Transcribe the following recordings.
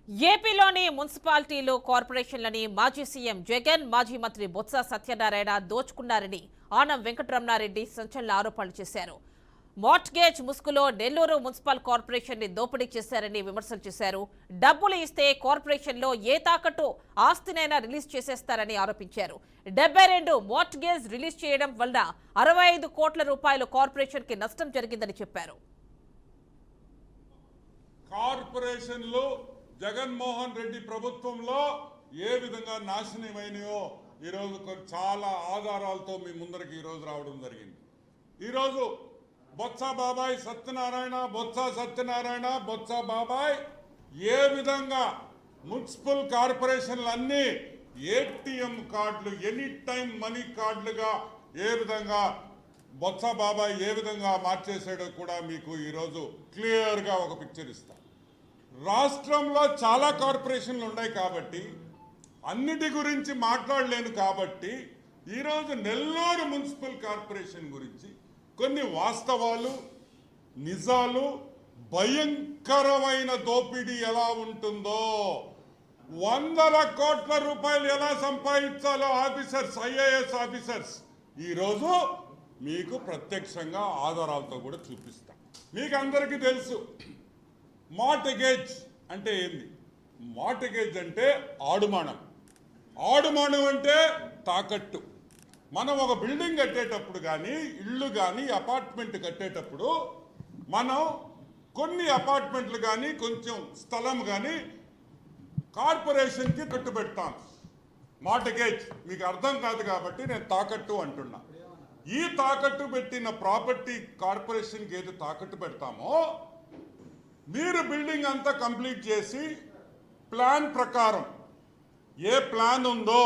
ఏపీలోని మున్సిపాలిటీలు కార్పొరేషన్లని మాజీ సీఎం జగన్ మాజీ మంత్రి బొత్స సత్యనారాయణ దోచుకున్నారని ఆనం వెంకటరమణారెడ్డి సంచలన ఆరోపణలు చేశారు. మార్ట్గేజ్ ముసుగులో నెల్లూరు మున్సిపల్ కార్పొరేషన్ ని దోపిడీ చేశారని విమర్శలు చేశారు. డబ్బులు ఇస్తే కార్పొరేషన్లో ఏ తాకట్టు ఆస్తినైనా రిలీజ్ చేసేస్తారని ఆరోపించారు. 72 మార్ట్గేజ్ రిలీజ్ చేయడం వల్ల 65 కోట్ల రూపాయలు కార్పొరేషన్ కి నష్టం జరిగిందని చెప్పారు. కార్పొరేషన్లు జగన్మోహన్ రెడ్డి ప్రభుత్వంలో ఏ విధంగా నాశనమైనాయో ఈరోజు చాలా ఆధారాలతో మీ ముందరికి ఈరోజు రావడం జరిగింది. ఈరోజు బొత్స బాబాయ్ సత్యనారాయణ బొత్స బాబాయ్ ఏ విధంగా మున్సిపల్ కార్పొరేషన్లన్నీ ఏటీఎం కార్డులు ఎనీ టైం మనీ కార్డులుగా ఏ విధంగా బొత్స బాబాయ్ ఏ విధంగా మార్చేసాడో కూడా మీకు ఈరోజు క్లియర్గా ఒక పిక్చర్ ఇస్తాం. రాష్ట్రంలో చాలా కార్పొరేషన్లు ఉన్నాయి కాబట్టి అన్నిటి గురించి మాట్లాడలేను కాబట్టి ఈరోజు నెల్లూరు మున్సిపల్ కార్పొరేషన్ గురించి కొన్ని వాస్తవాలు నిజాలు భయంకరమైన దోపిడీ ఎలా ఉంటుందో 100 కోట్ల రూపాయలు ఎలా సంపాదించాలో ఆఫీసర్స్ ఐఏఎస్ ఆఫీసర్స్ ఈరోజు మీకు ప్రత్యక్షంగా ఆధారాలతో కూడా చూపిస్తా. మీకు అందరికీ తెలుసు మార్ట్గేజ్ అంటే ఏంది. మార్ట్గేజ్ అంటే ఆడుమానం అంటే తాకట్టు. మనం ఒక బిల్డింగ్ కట్టేటప్పుడు కానీ ఇళ్ళు కానీ అపార్ట్మెంట్ కట్టేటప్పుడు మనం కొన్ని అపార్ట్మెంట్లు కానీ కొంచెం స్థలం కానీ కార్పొరేషన్కి కట్టుబెడతాం. మార్ట్గేజ్ మీకు అర్థం కాదు కాబట్టి నేను తాకట్టు అంటున్నా. ఈ తాకట్టు పెట్టిన ప్రాపర్టీ కార్పొరేషన్కి ఏది తాకట్టు పెడతామో మీరు బిల్డింగ్ అంతా కంప్లీట్ చేసి ప్లాన్ ప్రకారం ఏ ప్లాన్ ఉందో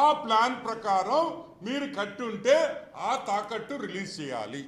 ఆ ప్లాన్ ప్రకారం మీరు కట్టుంటే ఆ తాకట్టు రిలీజ్ చేయాలి.